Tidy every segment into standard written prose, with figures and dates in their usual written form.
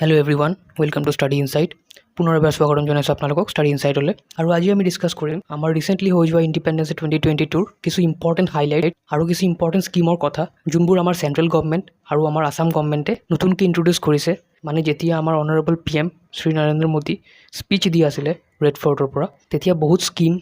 Hello' everyone, welcome to study insight. পুনৰ এবাৰ স্বাগতম জনাইছোঁ আপোনালোকক ষ্টাডি ইনচাইটলৈ। আৰু আজি আমি ডিছকাছ কৰিম আমাৰ ৰিচেণ্টলি হৈ যোৱা ইণ্ডিপেণ্ডেন্স ডে 2022ৰ কিছু ইম্পৰ্টেণ্ট হাইলাইট আৰু কিছু ইম্পৰ্টেণ্ট স্কিমৰ কথা, যোনবোৰ আমাৰ চেণ্ট্ৰেল গভৰ্ণমেণ্ট আৰু আমাৰ আছাম গভৰ্ণমেণ্টে নতুনকৈ ইণ্ট্ৰডিউচ কৰিছে। মানে যেতিয়া আমাৰ honourable PM Shri Narendra Modi speech দি আছিলে ৰেড ফৰ্টৰ পৰা, তেতিয়া বহুত স্কিম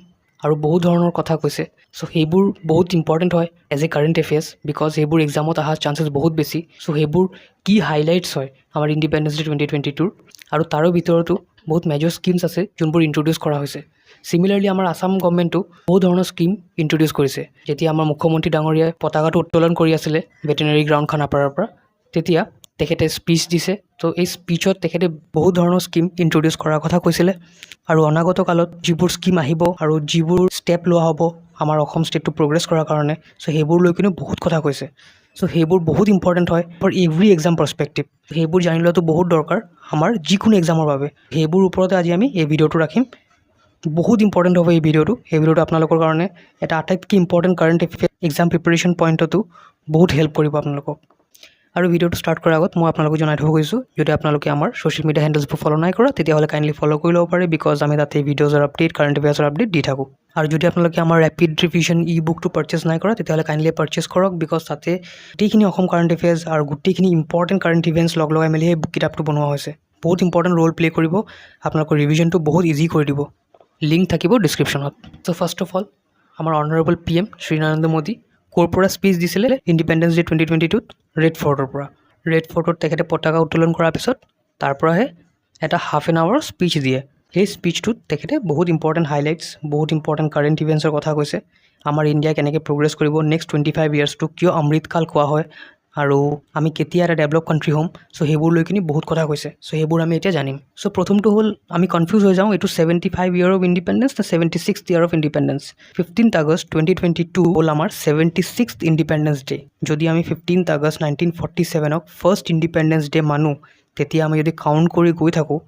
আৰু বহুত ধৰণৰ কথা কৈছে। চ' সেইবোৰ বহুত ইম্পৰ্টেণ্ট হয় as a current affairs, because সেইবোৰ এক্সামত অহাৰ চান্সেছ বহুত বেছি। চ' সেইবোৰ কি হাইলাইটছ হয় আমাৰ ইণ্ডিপেণ্ডেন্স ডে 2022ৰ, আৰু তাৰো ভিতৰতো বহুত মেজৰ স্কিমছ আছে যোনবোৰ ইণ্ট্ৰডিউচ কৰা হৈছে। চিমিলাৰলি আমাৰ আছাম গভৰ্ণমেণ্টো বহুত ধৰণৰ স্কিম ইণ্ট্ৰডিউচ কৰিছে। যেতিয়া আমাৰ মুখ্যমন্ত্ৰী ডাঙৰীয়াই পতাকাটো উত্তোলন কৰি আছিলে ভেটেনেৰী গ্ৰাউণ্ড খানাপাৰাৰ পৰা, তেতিয়া তেখেতে স্পীচ দিছে। ত' এই স্পীচত তেখেতে বহুত ধৰণৰ স্কিম ইণ্ট্ৰডিউচ কৰাৰ কথা কৈছিলে। আৰু অনাগত কালত যিবোৰ স্কিম আহিব আৰু যিবোৰ ষ্টেপ লোৱা হ'ব আমাৰ অসম ষ্টেটটো প্ৰগ্ৰেছ কৰাৰ কাৰণে, চ' সেইবোৰ লৈ কিনে বহুত কথা কৈছে। চ' সেইবোৰ বহুত ইম্পৰ্টেণ্ট হয় ফৰ এভৰি এক্সাম পাৰ্চপেক্টিভ। সেইবোৰ জানি লোৱাটো বহুত দৰকাৰ আমাৰ যিকোনো এক্সামৰ বাবে। সেইবোৰ ওপৰতে আজি আমি এই ভিডিঅ'টো ৰাখিম। বহুত ইম্পৰ্টেণ্ট হ'ব এই ভিডিঅ'টো আপোনালোকৰ কাৰণে এটা আটাইতকৈ ইম্পৰ্টেণ্ট কাৰেণ্ট এক্সাম প্ৰিপেৰেশ্যন পইণ্টতো বহুত হেল্প কৰিব আপোনালোকক। আৰু ভিডিঅ'টো ষ্টাৰ্ট কৰাৰ আগত মই আপোনালোকক জনাই থ'ব গৈছোঁ, যদি আপোনালোকে আমাৰ ছ'চিয়েল মিডিয়া হেণ্ডেলছবোৰ ফ'ল' নাই কৰা, তেতিয়াহ'লে কাইণ্ডলি ফ'ল' কৰি ল'ব পাৰে, বিকজ আমি তাতে ভিডিঅ'জৰ আপডেট, কাৰেণ্ট এফেয়াৰ্ছৰ আপডেট দি থাকোঁ। আৰু যদি আপোনালোকে আমাৰ ৰেপিড ৰিভিজন বুকটো পাৰ্চেছ নাই কৰা, তেতিয়াহ'লে কাইণ্ডলি পাৰ্চেছ কৰক, বিকজ তাতে গোটেইখিনি অসম কাৰেণ্ট এফেয়াৰ্ছ আৰু গোটেইখিনি ইম্পৰ্টেণ্ট কাৰেণ্ট ইভেণ্টছ লগাই মেলি সেই কিতাপটো বনোৱা হৈছে। বহুত ইম্পৰ্টেণ্ট ৰোল প্লে' কৰিব, আপোনালোকৰ ৰিভিজনটো বহুত ইজি কৰি দিব। লিংক থাকিব ডিছক্ৰিপশ্যনত। চ' ফাৰ্ষ্ট অফ অল, আমাৰ অনাৰেবল PM শ্ৰী নৰেন্দ্ৰ মোদী ক'ৰ পৰা স্পীচ দিছিলে ইণ্ডিপেণ্ডেন্স ডে 2022ত? ৰেড ফৰ্টৰ পৰা। ৰেড ফৰ্টত তেখেতে পতাকা উত্তোলন কৰাৰ পিছত তাৰ পৰাহে এটা হাফ এন আৱাৰৰ স্পীচ দিয়ে। সেই স্পীচটোত তেখেতে বহুত ইম্পৰ্টেণ্ট হাইলাইটছ, বহুত ইম্পৰ্টেণ্ট কাৰেণ্ট ইভেণ্টছৰ কথা কৈছে। আমাৰ ইণ্ডিয়া কেনেকৈ প্ৰগ্ৰেছ কৰিব, নেক্সট 25 ইয়াৰ্ছটো কিয় অমৃতকাল কোৱা হয়, আৰু আমি কেতিয়া এটা ডেভেলপ কাণ্ট্ৰি হ'ম। চ' সেইবোৰ লৈ কিনি বহুত কথা কৈছে। চ' সেইবোৰ আমি এতিয়া জানিম। চ' প্ৰথমটো হ'ল, আমি কনফিউজ হৈ যাওঁ, এইটো 75 ইয়াৰ অফ ইণ্ডিপেণ্ডেন্স নে 76 ইয়াৰ অফ ইণ্ডিপেণ্ডেন্স। 15 আগষ্ট 2022 হ'ল আমাৰ 76th ইণ্ডিপেণ্ডেন্স ডে। যদি আমি 15 আগষ্ট 1947ক ফাৰ্ষ্ট ইণ্ডিপেণ্ডেন্স ডে মানো, তেতিয়া আমি যদি কাউণ্ট কৰি গৈ থাকোঁ,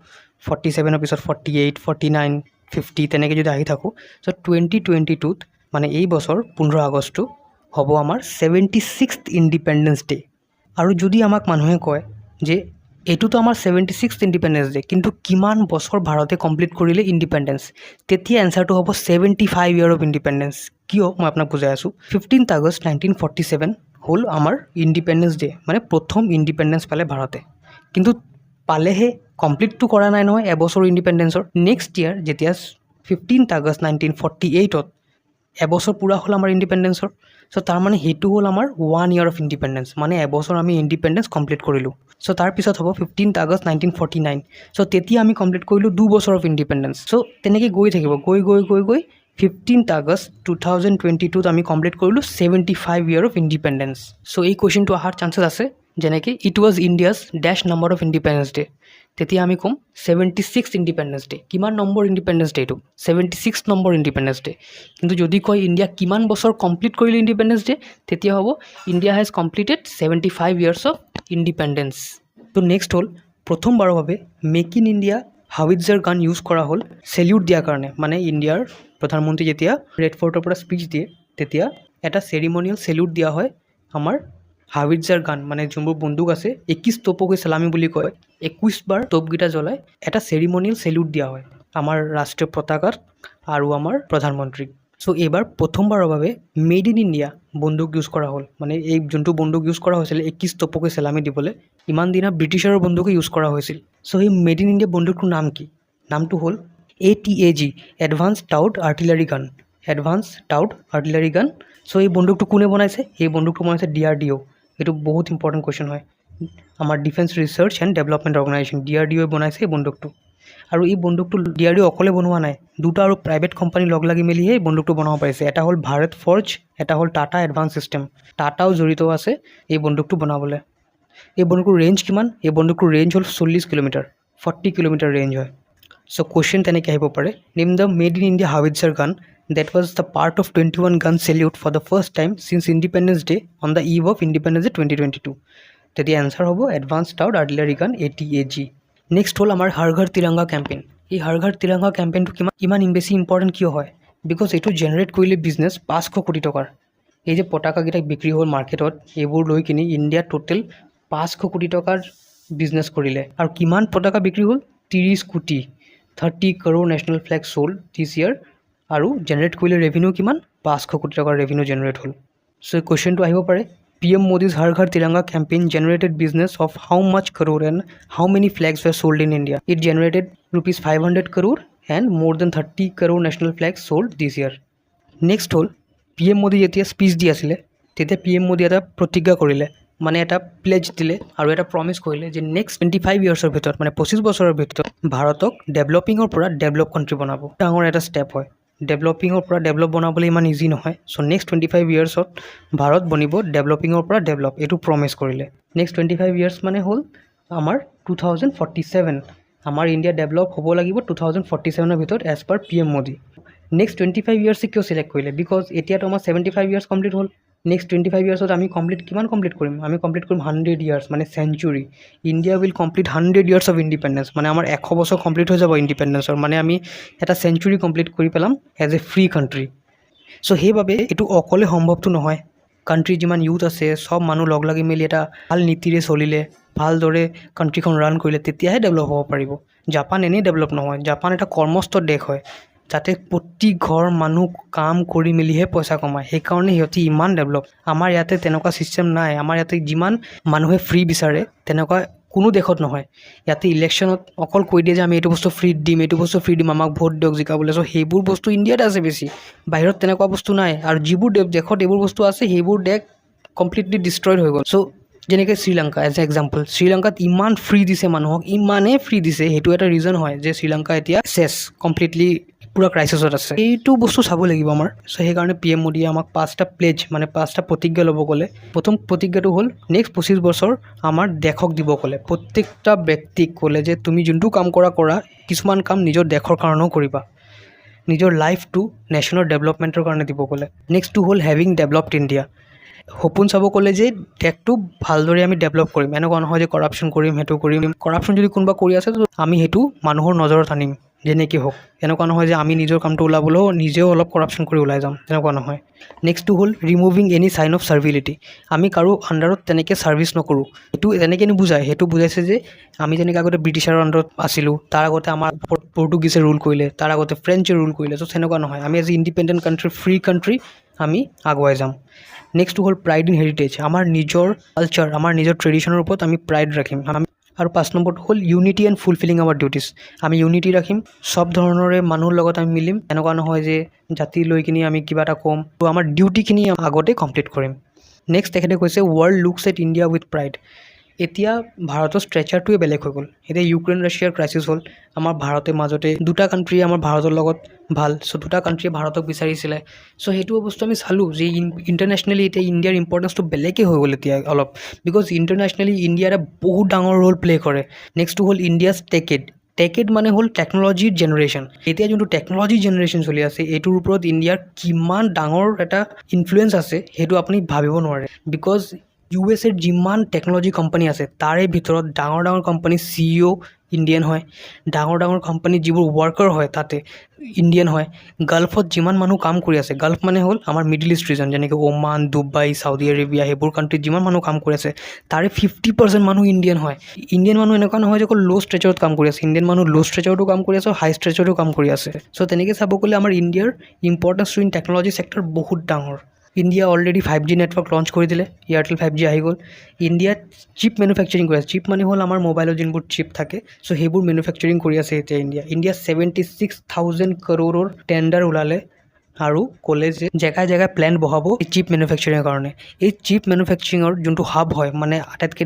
47ৰ পিছত 48, 49, 50 তেনেকৈ যদি আহি থাকোঁ, চ' 2022ত মানে এই বছৰ 15 আগষ্টটো হ'ব আমাৰ 76th ইণ্ডিপেণ্ডেন্স ডে। আৰু যদি আমাক মানুহে কয় যে এইটোতো আমাৰ 76th ইণ্ডিপেণ্ডেন্স ডে, কিন্তু কিমান বছৰ ভাৰতে কমপ্লিট কৰিলে ইণ্ডিপেণ্ডেন্স, তেতিয়া এনচাৰটো হ'ব 75 ইয়াৰ অফ ইণ্ডিপেণ্ডেন্স। কিয়, মই আপোনাক বুজাই আছোঁ। 15 আগষ্ট 1947 হ'ল আমাৰ ইণ্ডিপেণ্ডেন্স ডে, মানে প্ৰথম ইণ্ডিপেণ্ডেন্স পালে ভাৰতে। কিন্তু পালেহে, কমপ্লিটটো কৰা নাই নহয় এবছৰ ইণ্ডিপেণ্ডেন্সৰ। নেক্সট ইয়াৰ যেতিয়া 15 আগষ্ট 1948ত এবছৰ পূৰা হ'ল আমাৰ ইণ্ডিপেণ্ডেন্সৰ। চ' তাৰমানে সেইটো হ'ল আমাৰ 1 ইয়াৰ অফ ইণ্ডিপেণ্ডেন্স, মানে এবছৰ আমি ইণ্ডিপেণ্ডেন্স কমপ্লিট কৰিলোঁ। চ' তাৰপিছত হ'ব 15 আগষ্ট 1949। চ' তেতিয়া আমি কমপ্লিট কৰিলোঁ 2 বছৰ অফ ইণ্ডিপেণ্ডেন্স। চ' তেনেকৈ গৈ থাকিব, গৈ 15 আগষ্ট 2022ত আমি কমপ্লিট কৰিলোঁ 75 ইয়াৰ অফ ইণ্ডিপেণ্ডেন্স। চ' এই কুৱেশ্যনটো অহাৰ চান্সেছ আছে, যেনেকৈ it was India's days number of independence day. তেতিয়া আমি ক'ম 76th ইণ্ডিপেণ্ডেন্স ডে। কিমান নম্বৰ ইণ্ডিপেণ্ডেন্স ডে এইটো? 76 নম্বৰ ইণ্ডিপেণ্ডেন্স ডে। কিন্তু যদি কয় ইণ্ডিয়া কিমান বছৰ কমপ্লিট কৰিলে ইণ্ডিপেণ্ডেন্স ডে, তেতিয়া হ'ব India has completed 75 years of independence. তো নেক্সট হ'ল, প্ৰথমবাৰৰ বাবে মেক ইন ইণ্ডিয়া হাউইটজাৰ গান ইউজ কৰা হ'ল চেলিউট দিয়াৰ কাৰণে। মানে ইণ্ডিয়াৰ প্ৰধানমন্ত্ৰী যেতিয়া ৰেড ফৰ্টৰ পৰা স্পীচ দিয়ে, তেতিয়া এটা চেৰিমনিয়েল চেলিউট দিয়া হয় আমাৰ হাউইটজাৰ গান, মানে যোনবোৰ বন্দুক আছে, 21 তোপকৈ চালামী বুলি কয়, 21 বাৰ তোপকেইটা জ্বলাই এটা চেৰিমনিয়েল চেলিউট দিয়া হয় আমাৰ ৰাষ্ট্ৰীয় পতাকাত আৰু আমাৰ প্ৰধানমন্ত্ৰীক। চ' এইবাৰ প্ৰথমবাৰৰ বাবে মেড ইন ইণ্ডিয়া বন্দুক ইউজ কৰা হ'ল। মানে এই যোনটো বন্দুক ইউজ কৰা হৈছিল 21 তোপকৈ চালামী দিবলৈ, ইমান দিনা ব্ৰিটিছৰ বন্দুকে ইউজ কৰা হৈছিল। চ' সেই মেড ইন ইণ্ডিয়া বন্দুকটোৰ নাম কি? নামটো হ'ল ATAG, এডভান্স টাউড আৰ্টিলাৰী গান। এডভান্স টাউড আৰ্টিলাৰী গান। চ' এই বন্দুকটো কোনে বনাইছে? এই বন্দুকটো বনাইছে DRDO। এইটো বহুত ইম্পৰ্টেণ্ট কুৱেশ্যন হয়। আমাৰ defence research and development organisation DRDO বনাইছে এই বন্দুকটো। আৰু এই বন্দুকটো DRDO অকলে বনোৱা নাই, দুটা আৰু প্ৰাইভেট কোম্পানী লগ লাগি মেলিহে এই বন্দুকটো বনাব পাৰিছে। এটা হ'ল ভাৰত ফৰ্জ, এটা হ'ল টাটা এডভান্স ছিষ্টেম। টাটাও জড়িত আছে এই বন্দুকটো বনাবলৈ। এই বন্দুকটোৰ ৰেঞ্জ কিমান? এই বন্দুকটোৰ ৰেঞ্জ হ'ল 40 কিলোমিটাৰ, 40 কিলোমিটাৰ ৰেঞ্জ হয়। চ' কুৱেশ্যন তেনেকৈ আহিব পাৰে, name the made in India howitzer গান that was the part of 21 gun salute for the first time since Independence Day on the eve of Independence Day 2022. তেতিয়া answer হ'ব advance towed artillery গান ATAG। Next হ'ল আমাৰ হৰ ঘৰ Tiranga campaign. এই হৰ ঘৰ তিৰংগা কেম্পেইনটো ইমান বেছি ইম্পৰ্টেণ্ট কিয় হয়? বিকজ এইটো জেনেৰেট কৰিলে বিজনেছ 500 কোটি টকাৰ। এই যে পতাকাকেইটা বিক্ৰী হ'ল মাৰ্কেটত, এইবোৰ লৈ কিনি ইণ্ডিয়াত টোটেল 500 কোটি টকাৰ বিজনেছ কৰিলে আৰু কিমান পতাকা বিক্ৰী হ'ল 30 কোটি 30 crore নেশ্যনেল ফ্লেগ চ'ল্ড দিছ ইয়াৰ আৰু জেনেৰেট কৰিলে ৰেভিনিউ কিমান 500 কোটি টকাৰ ৰেভিনিউ জেনেৰেট হ'ল চ' কুৱেশ্যনটো আহিব পাৰে PM Modi's Har Ghar Tiranga campaign generated business of how much crore and how many flags were sold in India? It generated rupees 500 crore and more than 30 crore national flags sold this year. Next হ'ল PM Modi যেতিয়া speech দি আছিলে তেতিয়া PM Modi এটা প্ৰতিজ্ঞা কৰিলে মানে এটা প্লেজ দিলে আৰু এটা প্ৰমিছ কৰিলে যে নেক্সট 25 ইয়াৰ্ছৰ ভিতৰত মানে 25 বছৰৰ ভিতৰত ভাৰতক ডেভেলপিঙৰ পৰা ডেভেলপ কাণ্ট্ৰি বনাব ডাঙৰ এটা ষ্টেপ হয় ডেভেলপিঙৰ পৰা ডেভেলপ বনাবলৈ ইমান ইজি নহয় চ' নেক্সট 25 ইয়াৰ্ছত ভাৰত বনিব ডেভেলপিঙৰ পৰা ডেভেলপ এইটো প্ৰমিছ কৰিলে নেক্সট 25 ইয়াৰ্ছ মানে হ'ল আমাৰ 2047 আমাৰ ইণ্ডিয়া ডেভেলপ হ'ব লাগিব 2047ৰ ভিতৰত as per PM Modi next 25 ইয়াৰ্ছে কিয় চিলেক্ট কৰিলে বিকজ এতিয়াতো আমাৰ 75 ইয়াৰ্ছ কমপ্লিট হ'ল নেক্সট 25 ইয়াৰ্ছত আমি কিমান কমপ্লিট কৰিম আমি কমপ্লিট কৰিম 100 ইয়াৰ্ছ মানে century India will complete 100 years of independence মানে আমাৰ 100 বছৰ কমপ্লিট হৈ যাব ইণ্ডিপেণ্ডেঞ্চৰ মানে আমি এটা চেঞ্চুৰী কমপ্লিট কৰি পেলাম এজ এ ফ্ৰী কাণ্ট্ৰি চ' সেইবাবে এইটো অকলে সম্ভৱটো নহয় কাণ্ট্ৰি যিমান ইউথ আছে চব মানুহ লগ লাগি মেলি এটা ভাল নীতিৰে চলিলে ভালদৰে কাণ্ট্ৰিখন ৰান কৰিলে তেতিয়াহে ডেভেলপ হ'ব পাৰিব জাপান এনেই ডেভেলপ নহয় জাপান এটা কৰ্মস্থ দেশ হয় যাতে প্ৰতি ঘৰ মানুহ কাম কৰি মেলিহে পইচা কমায় সেইকাৰণে সিহঁতি ইমান ডেভেলপ আমাৰ ইয়াতে তেনেকুৱা ছিষ্টেম নাই আমাৰ ইয়াতে যিমান মানুহে ফ্ৰী বিচাৰে তেনেকুৱা কোনো দেশত নহয় ইয়াতে ইলেকশ্যনত অকল কৈ দিয়ে যে আমি এইটো বস্তু ফ্ৰীত দিম এইটো বস্তু ফ্ৰী দিম আমাক ভোট দিয়ক জিকাবলৈ চ' সেইবোৰ বস্তু ইণ্ডিয়াত আছে বেছি বাহিৰত তেনেকুৱা বস্তু নাই আৰু যিবোৰ দেশত এইবোৰ বস্তু আছে সেইবোৰ দেশ কমপ্লিটলি ডিষ্ট্ৰইড হৈ গ'ল চ' যেনেকৈ শ্ৰীলংকা এজ এ এক্সাম্পল শ্ৰীলংকাত ইমান ফ্ৰী দিছে মানুহক ইমানেই ফ্ৰী দিছে সেইটো এটা ৰিজন হয় যে শ্ৰীলংকা এতিয়া চেছ কমপ্লিটলি পুৰা ক্ৰাইচিছত আছে এইটো বস্তু চাব লাগিব আমাৰ চ' সেইকাৰণে PM Modiয়ে আমাক 5টা প্লেজ মানে 5টা প্ৰতিজ্ঞা ল'ব ক'লে প্ৰথম প্ৰতিজ্ঞাটো হ'ল নেক্সট 25 বছৰ আমাৰ দেশক দিব ক'লে প্ৰত্যেকটা ব্যক্তিক ক'লে যে তুমি যোনটো কাম কৰা কিছুমান কাম নিজৰ দেশৰ কাৰণেও কৰিবা নিজৰ লাইফটো নেশ্যনেল ডেভেলপমেণ্টৰ কাৰণে দিব ক'লে নেক্সটটো হ'ল হেভিং ডেভেলপড ইণ্ডিয়া সপোন চাব ক'লে যে দেশটো ভালদৰে আমি ডেভেলপ কৰিম এনেকুৱা নহয় যে কৰাপশ্যন কৰিম সেইটো কৰিম কৰাপশ্যন যদি কোনোবা কৰি আছে আমি সেইটো মানুহৰ নজৰত আনিম যেনেকৈ হওক এনেকুৱা নহয় যে আমি নিজৰ কামটো ওলাবলৈও নিজেও অলপ কৰাপশ্যন কৰি ওলাই যাম তেনেকুৱা নহয় নেক্সটটো হ'ল ৰিমুভিং এনি চাইন অফ চাৰ্ভিলিটি আমি কাৰো আণ্ডাৰত তেনেকৈ ছাৰ্ভিচ নকৰোঁ সেইটো তেনেকৈ নুবুজায় সেইটো বুজাইছে যে আমি যেনেকৈ আগতে ব্ৰিটিছাৰৰ আণ্ডাৰত আছিলোঁ তাৰ আগতে আমাৰ পৰ্টুগীজে ৰুল কৰিলে তাৰ আগতে ফ্ৰেঞ্চে ৰুল কৰিলে চ' তেনেকুৱা নহয় আমি as a independent country free country আমি আগুৱাই যাম নেক্সটটো হ'ল প্ৰাইড ইন হেৰিটেজ আমাৰ নিজৰ কালচাৰ আমাৰ নিজৰ ট্ৰেডিশ্যনৰ ওপৰত আমি প্ৰাইড ৰাখিম আৰু 5 নম্বৰটো হ'ল unity and fulfilling hour duties আমি ইউনিটি ৰাখিম চব ধৰণৰে মানুহৰ লগত আমি মিলিম এনেকুৱা নহয় যে জাতি লৈ কিনি আমি কিবা এটা ক'ম তো আমাৰ ডিউটিখিনি আগতে কমপ্লিট কৰিম নেক্সট তেখেতে কৈছে world looks at India with pride এতিয়া ভাৰতৰ ষ্ট্ৰেচাৰটোৱে বেলেগ হৈ গ'ল এতিয়া ইউক্ৰেইন ৰাছিয়াৰ ক্ৰাইচিছ হ'ল আমাৰ ভাৰতে মাজতে দুটা কাণ্ট্ৰি আমাৰ ভাৰতৰ লগত ভাল চ' দুটা কাণ্ট্ৰিয়ে ভাৰতক বিচাৰিছিলে চ' সেইটো বস্তু আমি চালোঁ যে ইণ্টাৰনেশ্যনেলি এতিয়া ইণ্ডিয়াৰ ইম্পৰ্টেঞ্চটো বেলেগেই হৈ গ'ল এতিয়া অলপ বিকজ ইণ্টাৰনেশ্যনেলি ইণ্ডিয়া এটা বহুত ডাঙৰ ৰ'ল প্লে' কৰে নেক্সটটো হ'ল ইণ্ডিয়াছ টেকেড মানে হ'ল টেকন'লজিৰ জেনেৰেশ্যন এতিয়া যোনটো টেকন'লজি জেনেৰেশ্যন চলি আছে এইটোৰ ওপৰত ইণ্ডিয়াৰ কিমান ডাঙৰ এটা ইনফ্লুৱেঞ্চ আছে সেইটো আপুনি ভাবিব নোৱাৰে বিকজ USA যিমান টেকন'লজি কোম্পানী আছে তাৰে ভিতৰত ডাঙৰ কোম্পানী CEO ইণ্ডিয়ান হয় ডাঙৰ কোম্পানী যিবোৰ ৱৰ্কাৰ হয় তাতে ইণ্ডিয়ান হয় গাল্ফত যিমান মানুহ কাম কৰি আছে গাল্ফ মানে হ'ল আমাৰ মিডিল ইষ্ট ৰিজন যেনেকৈ ওমান ডুবাই চাউদি আৰেবিয়া সেইবোৰ কাণ্ট্ৰিত যিমান মানুহ কাম কৰি আছে তাৰে 50% মানুহ ইণ্ডিয়ান হয় ইণ্ডিয়ান মানুহ এনেকুৱা নহয় যে অকল ল' ষ্ট্ৰেচাৰত কাম কৰি আছে ইণ্ডিয়ান মানুহ ল' ষ্ট্ৰেচাৰতো কাম কৰি আছে আৰু হাই ষ্ট্ৰেচাৰতো কাম কৰি আছে চ' তেনেকৈ চাব গ'লে আমাৰ ইণ্ডিয়াৰ ইম্পৰ্টেঞ্চটো ইন টেকন'লজি ছেক্টৰ বহুত ডাঙৰ India already 5G network launch কৰি দিলে এয়াৰটেল 5G আহি গ'ল ইণ্ডিয়াত চিপ মেনুফেকচাৰিং কৰি আছে চিপ মানে হ'ল আমাৰ মোবাইলৰ যোনবোৰ চিপ থাকে চ' সেইবোৰ মেনুফেকচাৰিং কৰি আছে এতিয়া ইণ্ডিয়া 76,000 crore টেণ্ডাৰ ওলালে আৰু ক'লে যে জেগাই প্লেন বহাব এই চিপ মেনুফেকচাৰিঙৰ কাৰণে এই চিপ মেনুফেকচাৰিঙৰ যোনটো হাব হয় মানে আটাইতকৈ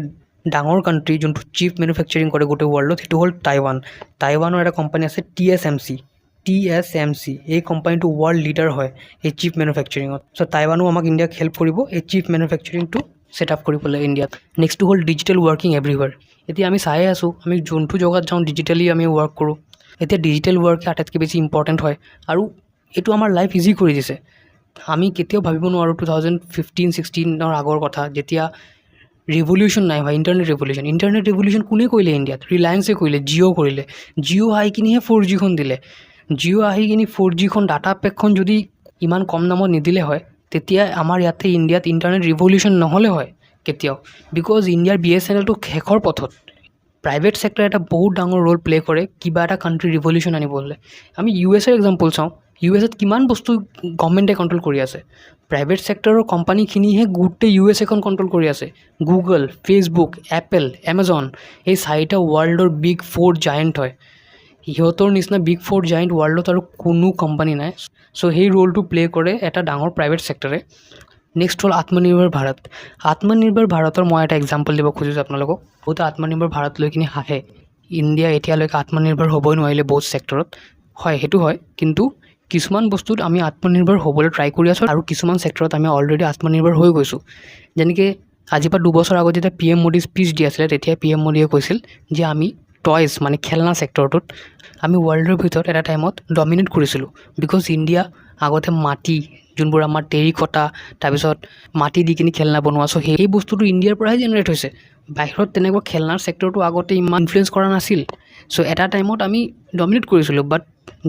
ডাঙৰ কাণ্ট্ৰি যোনটো চিপ মেনুফেকচাৰিং কৰে গোটেই ৱৰ্ল্ডত সেইটো হ'ল টাইৱানৰ এটা কোম্পানী আছে TSMC এই কোম্পানীটো ৱৰ্ল্ড লিডাৰ হয় এই চিপ মেনুফেকচাৰিঙত চ' টাইৱানো আমাক ইণ্ডিয়াক হেল্প কৰিব এই চিপ মেনুফেকচাৰিংটো ছেট আপ কৰিবলৈ ইণ্ডিয়াত নেক্সটটো হ'ল ডিজিটেল ৱৰ্কিং এভৰিৱেৰ এতিয়া আমি চাই আছোঁ আমি যোনটো জেগাত যাওঁ ডিজিটেলি আমি ৱৰ্ক কৰোঁ এতিয়া ডিজিটেল ৱৰ্কে আটাইতকৈ বেছি ইম্পৰ্টেণ্ট হয় আৰু এইটো আমাৰ লাইফ ইজি কৰি দিছে আমি কেতিয়াও ভাবিব নোৱাৰোঁ 2015-16 আগৰ কথা যেতিয়া ৰিভলিউশ্যন নাই হোৱা ইণ্টাৰনেট ৰিভলিউশ্যন কোনে কৰিলে ইণ্ডিয়াত ৰিলায়েন্সে কৰিলে জিঅ' আহি কিনিহে 4Gখন দিলে জিঅ' আহি কিনি 4Gখন ডাটা পেকখন যদি ইমান কম দামত নিদিলে হয় তেতিয়া আমাৰ ইয়াতে ইণ্ডিয়াত ইণ্টাৰনেট ৰিভলিউশ্যন নহ'লে হয় কেতিয়াও বিকজ ইণ্ডিয়াৰ BSNLটো শেষৰ পথত প্ৰাইভেট ছেক্টৰে এটা বহুত ডাঙৰ ৰোল প্লে' কৰে কিবা এটা কাণ্ট্ৰি ৰিভলিউশ্যন আনিবলৈ। আমি ইউ এছৰ এক্সাম্পল চাওঁ, ইউ এছত কিমান বস্তু গভৰ্ণমেণ্টে কণ্ট্ৰল কৰি আছে। প্ৰাইভেট ছেক্টৰৰ কোম্পানীখিনিহে গোটেই ইউ এছ এখন কণ্ট্ৰল কৰি আছে। গুগল, ফেচবুক, এপল, এমাজন, এই 4টা ৱৰ্ল্ডৰ বিগ 4 জায়েণ্ট হয়। সিহঁতৰ নিচিনা বিগ 4 জায়েণ্ট ৱৰ্ল্ডত আৰু কোনো কোম্পানী নাই। চ' সেই ৰোলটো প্লে' কৰে এটা ডাঙৰ প্ৰাইভেট ছেক্টৰে। নেক্সট হ'ল আত্মনিৰ্ভৰ ভাৰত। আত্মনিৰ্ভৰ ভাৰতৰ মই এটা এক্সাম্পল দিব খুজিছোঁ আপোনালোকক। বহুতে আত্মনিৰ্ভৰ ভাৰত লৈ কিনি হাঁহে, ইণ্ডিয়া এতিয়ালৈকে আত্মনিৰ্ভৰ হ'বই নোৱাৰিলে বহুত ছেক্টৰত। হয়, সেইটো হয়, কিন্তু কিছুমান বস্তুত আমি আত্মনিৰ্ভৰ হ'বলৈ ট্ৰাই কৰি আছোঁ আৰু কিছুমান ছেক্টৰত আমি অলৰেডি আত্মনিৰ্ভৰ হৈ গৈছোঁ। যেনেকৈ আজিৰ পৰা 2 বছৰ আগত যেতিয়া PM মোদী স্পীচ দি আছিলে, তেতিয়া PM মোদীয়ে কৈছিল যে আমি টয়জ মানে খেলনা ছেক্টৰটোত আমি ৱৰ্ল্ডৰ ভিতৰত এটা টাইমত ডমিনেট কৰিছিলোঁ। বিকজ ইণ্ডিয়া আগতে মাটি, যোনবোৰ আমাৰ টেৰিকটা, তাৰপিছত মাটি দি কিনি খেলনা বনোৱা, চ' সেই বস্তুটো ইণ্ডিয়াৰ পৰাহে জেনেৰেট হৈছে। বাহিৰত তেনেকুৱা খেলনাৰ ছেক্টৰটো আগতে ইমান ইনফ্লুৱেঞ্চ কৰা নাছিল। চ' এটা টাইমত আমি ডমিনেট কৰিছিলোঁ। বাট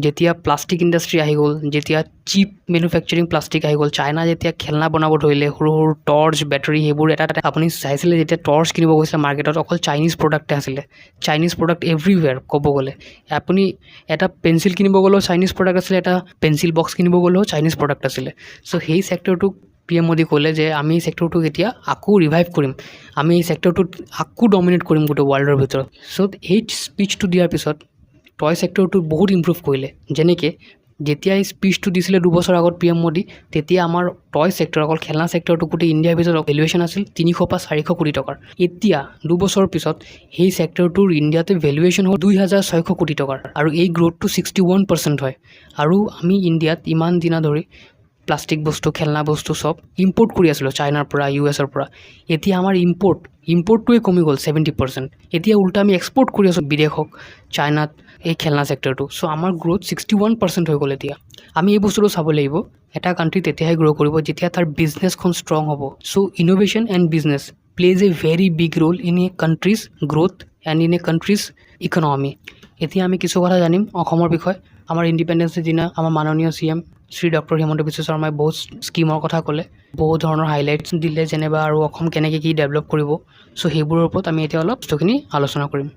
যেতিয়া প্লাষ্টিক ইণ্ডাষ্ট্ৰি আহি গ'ল, যেতিয়া চিপ মেনুফেকচাৰিং প্লাষ্টিক আহি গ'ল, চাইনা যেতিয়া খেলনা বনাব ধৰিলে, সৰু সৰু টৰ্চ, বেটাৰী, সেইবোৰ এটা আপুনি চাইছিলে যেতিয়া টৰ্চ কিনিব গৈছিলে মাৰ্কেটত, অকল চাইনিজ প্ৰডাক্টে আছিলে। চাইনিজ প্ৰডাক্ট এভৰিৱেৰ ক'ব গ'লে। আপুনি এটা পেঞ্চিল কিনিব গ'লেও চাইনিজ প্ৰডাক্ট আছিলে, এটা পেঞ্চিল বক্স কিনিব গ'লেও চাইনিজ প্ৰডাক্ট আছিলে। চ' সেই ছেক্টৰটোক PM মোদী ক'লে যে আমি এই ছেক্টৰটোক এতিয়া আকৌ ৰিভাইভ কৰিম, আমি এই ছেক্টৰটোত আকৌ ডমিনেট কৰিম গোটেই ৱৰ্ল্ডৰ ভিতৰত। চ' এই স্পীচটো দিয়াৰ পিছত টয় ছেক্টৰটো বহুত ইম্প্ৰুভ কৰিলে। যেনেকৈ যেতিয়া এই স্পীচটো দিছিলে 2 বছৰ আগত PM মোদী, তেতিয়া আমাৰ টয় ছেক্টৰ, অকল খেলনা ছেক্টৰটো গোটেই ইণ্ডিয়াৰ ভিতৰত ভেলুৱেশ্যন আছিল 300 পৰা 400 কোটি টকাৰ। এতিয়া 2 বছৰৰ পিছত সেই ছেক্টৰটোৰ ইণ্ডিয়াতে ভেলুৱেশ্যন হ'ল 2600 কোটি টকাৰ, আৰু এই গ্ৰ'থটো 61% হয়। আৰু আমি ইণ্ডিয়াত ইমান দিনা ধৰি প্লাষ্টিক বস্তু, খেলনা বস্তু চব ইম্পৰ্ট কৰি আছিলোঁ চাইনাৰ পৰা, US পৰা। এতিয়া আমাৰ ইম্পৰ্টটোৱে কমি গ'ল 70%। এতিয়া উল্টা আমি এক্সপৰ্ট কৰি আছোঁ বিদেশক, চাইনাত, এই খেলনা ছেক্টৰটো। চ' আমাৰ গ্ৰ'থ 61% হৈ গ'ল। এতিয়া আমি এই বস্তুটো চাব লাগিব, এটা কাণ্ট্ৰি তেতিয়াহে গ্ৰ' কৰিব যেতিয়া তাৰ বিজনেছখন ষ্ট্ৰং হ'ব। So' innovation and business plays a very big role in a country's growth and in a country's economy. এতিয়া আমি কিছু কথা জানিম অসমৰ বিষয়ে। আমাৰ ইণ্ডিপেণ্ডেন্সৰ দিনা আমাৰ মাননীয় CM শ্ৰী ডক্টৰ হিমন্ত বিশ্ব শৰ্মাই বহুত স্কিমৰ কথা ক'লে, বহুত ধৰণৰ হাইলাইটছ দিলে, যেনিবা আৰু অসম কেনেকৈ কি ডেভেলপ কৰিব। চ' সেইবোৰৰ ওপৰত আমি এতিয়া অলপ বস্তুখিনি আলোচনা কৰিম।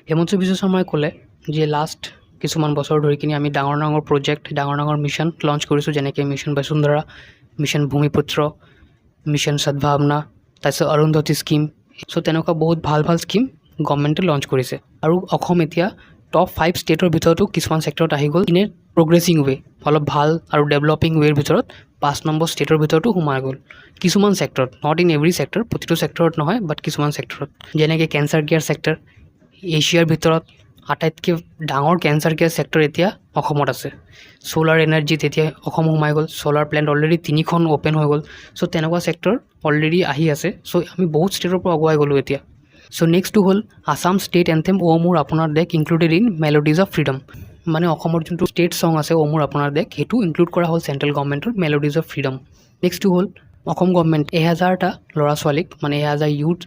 হিমন্ত বিশ্ব শৰ্মাই ক'লে যে লাষ্ট কিছুমান বছৰ ধৰি কিনি আমি ডাঙৰ ডাঙৰ প্ৰজেক্ট, ডাঙৰ ডাঙৰ মিছন লঞ্চ কৰিছোঁ, যেনেকৈ মিছন বসুন্ধৰা, মিছন ভূমিপুত্ৰ, মিছন সদ্ভাৱনা, তাৰপিছত অৰুন্ধতী স্কিম। চ' তেনেকুৱা বহুত ভাল ভাল স্কিম গভৰ্ণমেণ্টে লঞ্চ কৰিছে। আৰু অসম এতিয়া টপ 5 ষ্টেটৰ ভিতৰতো কিছুমান ছেক্টৰত আহি গ'ল ইন এ প্ৰগ্ৰেছিং ৱে, অলপ ভাল আৰু ডেভেলপিং ৱেৰ ভিতৰত 5 নম্বৰ ষ্টেটৰ ভিতৰতো সোমাই গ'ল কিছুমান ছেক্টৰত। নট ইন এভৰি ছেক্টৰ, প্ৰতিটো ছেক্টৰত নহয়, বাট কিছুমান ছেক্টৰত। যেনেকৈ কেঞ্চাৰ কেয়াৰ ছেক্টৰ, এছিয়াৰ ভিতৰত আটাইতকৈ ডাঙৰ কেঞ্চাৰ কেয়াৰ ছেক্টৰ এতিয়া অসমত আছে। ছ'লাৰ এনাৰ্জিত এতিয়া অসম সোমাই গ'ল, ছ'লাৰ প্লেণ্ট অলৰেডি 3খন অ'পেন হৈ গ'ল। চ' তেনেকুৱা ছেক্টৰ অলৰেডি আহি আছে। চ' আমি বহুত ষ্টেটৰ পৰা আগুৱাই গ'লোঁ এতিয়া। চ' নেক্সটটো হ'ল আছাম ষ্টেট এন্থেম অ' মোৰ আপোনাৰ দেশ included in melodies of freedom. মানে অসমৰ যোনটো ষ্টেট ছং আছে অ' মোৰ আপোনাৰ দেশ, সেইটো ইনক্লুড কৰা হ'ল চেণ্ট্ৰেল গভৰ্ণমেণ্টৰ মেলোডিজ অফ ফ্ৰীডম। নেক্সটটো হ'ল অসম গভৰ্ণমেণ্ট 1000টা ল'ৰা ছোৱালীক, মানে 1000 ইউথ,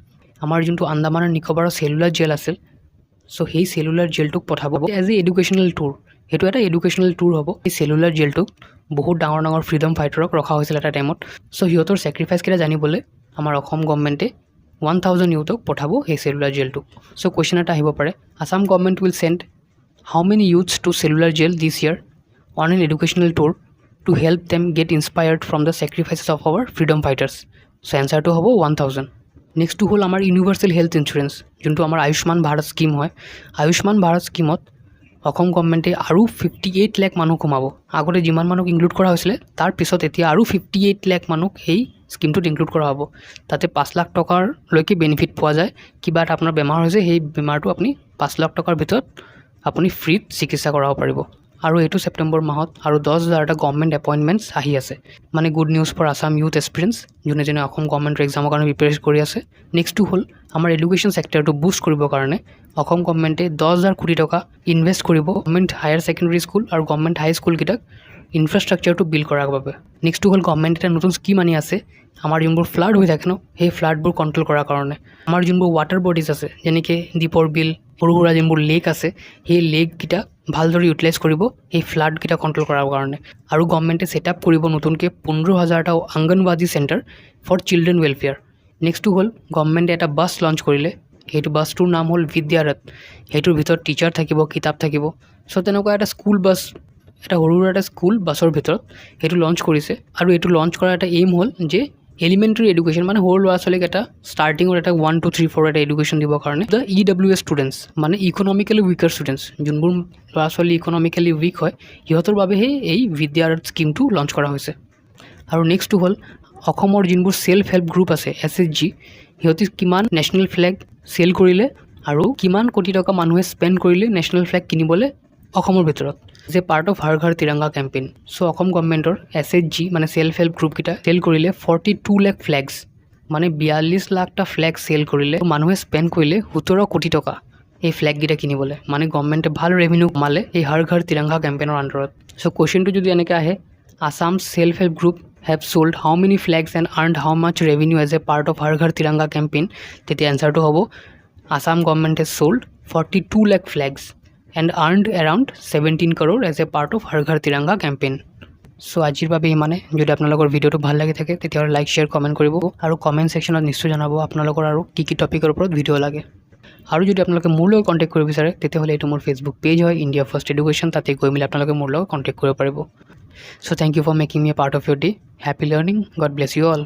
আমাৰ যোনটো আন্দামান আৰু নিকোবাৰৰ চেলুলাৰ জেল আছিল, চ' সেই চেলুলাৰ জেলটোক পঠাব এজ এ এডুকেশ্যনেল টুৰ। সেইটো এটা এডুকেশ্যনেল টুৰ হ'ব। এই চেলুলাৰ জেলটোক বহুত ডাঙৰ ডাঙৰ ফ্ৰীডম ফাইটাৰক ৰখা হৈছিল এটা টাইমত। চ' সিহঁতৰ ছেক্ৰিফাইচকেইটা জানিবলৈ আমাৰ অসম গভৰ্ণমেণ্টে 1000 ইউথক পঠাব সেই চেলুলাৰ জেলটোক। চ' কুৱেশ্যন এটা আহিব পাৰে, Assam government will send how many youths to cellular jail this year on an educational tour to help them get inspired from the sacrifices of our freedom fighters. So' এনচাৰটো হ'ব 1000। নেক্সটটো হ'ল আমাৰ ইউনিভাৰ্চেল হেল্থ ইঞ্চুৰেঞ্চ, যোনটো আমাৰ Ayushman Bharat scheme হয়। আয়ুষ্মান ভাৰত স্কিমত অসম গভৰ্ণমেণ্টে আৰু 58 লাখ মানুহ সোমাব। আগতে যিমান মানুহক ইনক্লুড কৰা হৈছিলে, তাৰ পিছত এতিয়া আৰু 58 লাখ মানুহক সেই স্কিমটোত ইনক্লুড কৰা হ'ব। তাতে 5 লাখ টকাৰলৈকে বেনিফিট পোৱা যায়। কিবা এটা আপোনাৰ বেমাৰ হৈছে, সেই বেমাৰটো আপুনি 5 লাখ টকাৰ ভিতৰত আপুনি ফ্ৰীত চিকিৎসা কৰাব পাৰিব। আৰু এইটো ছেপ্টেম্বৰ মাহত আৰু 10,000টা গভৰ্ণমেণ্ট এপইণ্টমেণ্টছ আহি আছে। মানে good news for Assam youth aspirants, যোনে যোনে অসম গভৰ্ণমেণ্টৰ এক্সামৰ কাৰণে প্ৰিপেয়াৰ কৰি আছে। নেক্সটটো হ'ল আমাৰ এডুকেশ্যন ছেক্টৰটো বুষ্ট কৰিবৰ কাৰণে অসম গভৰ্ণমেণ্টে 10,000 কোটি টকা ইনভেষ্ট কৰিব গভৰ্ণমেণ্ট হায়াৰ ছেকেণ্ডেৰী স্কুল আৰু গভৰ্ণমেণ্ট হাই স্কুলকেইটাক ইনফ্ৰাষ্ট্ৰাকচাৰটো বিল্ড কৰাৰ বাবে। নেক্সটটো হ'ল গভৰ্ণমেণ্টে এটা নতুন স্কিম আনি আছে, আমাৰ যোনবোৰ ফ্লাড হৈ থাকে ন, সেই ফ্লাডবোৰ কণ্ট্ৰল কৰাৰ কাৰণে। আমাৰ যোনবোৰ ৱাটাৰ বডিজ আছে, যেনেকৈ দীপৰ বিল, সৰু সুৰা যোনবোৰ লেক আছে, সেই লেককেইটা ভালদৰে ইউটিলাইজ কৰিব সেই ফ্লাডকেইটা কণ্ট্ৰল কৰাৰ কাৰণে। আৰু গভৰ্ণমেণ্টে ছেটআপ কৰিব নতুনকৈ 15,000টা anganwadi centre for children welfare. নেক্সটটো হ'ল গভৰ্ণমেণ্টে এটা বাছ লঞ্চ কৰিলে সেইটো বাছটোৰ নাম হ'ল বিদ্যাৰথ। সেইটোৰ ভিতৰত টিচাৰ থাকিব, কিতাপ থাকিব। চ' তেনেকুৱা এটা স্কুল বাছ, এটা সৰু সুৰা এটা স্কুল বাছৰ ভিতৰত সেইটো লঞ্চ কৰিছে। আৰু এইটো লঞ্চ কৰাৰ এটা এইম হ'ল যে এলিমেণ্টাৰী এডুকেশ্যন, মানে সৰু ল'ৰা ছোৱালীক এটা ষ্টাৰ্টিঙত এটা 1 2 3 4 এটা এডুকেশ্যন দিবৰ কাৰণে দ্য EWS ষ্টুডেণ্টছ, মানে ইকনমিকেলি উইকাৰ ষ্টুডেণ্টছ, যোনবোৰ ল'ৰা ছোৱালী ইকনমিকেলি উইক হয় সিহঁতৰ বাবেহে এই বিদ্যাৰথ স্কীমটো লঞ্চ কৰা হৈছে। আৰু নেক্সটটো হ'ল অসমৰ যোনবোৰ ছেল্ফ হেল্প গ্ৰুপ আছে SHG, সিহঁতি কিমান নেশ্যনেল ফ্লেগ চেল কৰিলে আৰু কিমান কোটি টকা মানুহে স্পেণ্ড কৰিলে নেশ্যনেল ফ্লেগ কিনিবলৈ অসমৰ ভিতৰত, যে পাৰ্ট অফ হৰ ঘৰ তিৰংগা কেম্পেইন। চ' অসম গভৰ্ণমেণ্টৰ SHG মানে ছেল্ফ হেল্প গ্ৰুপকেইটা চেল কৰিলে 42 লাখ ফ্লেগছ, মানে 42 লাখটা ফ্লেগ চেল কৰিলে। মানুহে স্পেণ্ড কৰিলে 17 কোটি টকা এই ফ্লেগকেইটা কিনিবলৈ, মানে গভৰ্ণমেণ্টে ভাল ৰেভিনিউ কমালে এই হৰ ঘৰ তিৰংগা কেম্পেইনৰ আণ্ডাৰত। চ' কুৱেশ্যনটো যদি এনেকৈ আহে, Assam self help group have sold how many flags and earned how much revenue as a part of Har Ghar Tiranga campaign, তেতিয়া এনচাৰটো হ'ব Assam government has sold 42 lakh flags and earned around 17 crore as a part of Har Ghar Tiranga campaign. চ' আজিৰ বাবে ইমানে। যদি আপোনালোকৰ ভিডিঅ'টো ভাল লাগি থাকে তেতিয়াহ'লে লাইক শ্বেয়াৰ কমেণ্ট কৰিব, আৰু কমেণ্ট ছেকশ্যনত নিশ্চয় জনাব আপোনালোকৰ আৰু কি কি টপিকৰ ওপৰত ভিডিঅ' লাগে। আৰু যদি আপোনালোকে মোৰ লগত কণ্টেক্ট কৰিব বিচাৰে তেতিয়াহ'লে এইটো মোৰ ফেচবুক পেজ হয়, ইণ্ডিয়া ফাৰ্ষ্ট এডুকেশ্যন, তাতে গৈ মেলি আপোনালোকে মোৰ লগত কণ্টেক্ট কৰিব পাৰিব। So thank you for making me a part of your day. Happy learning. God bless you all.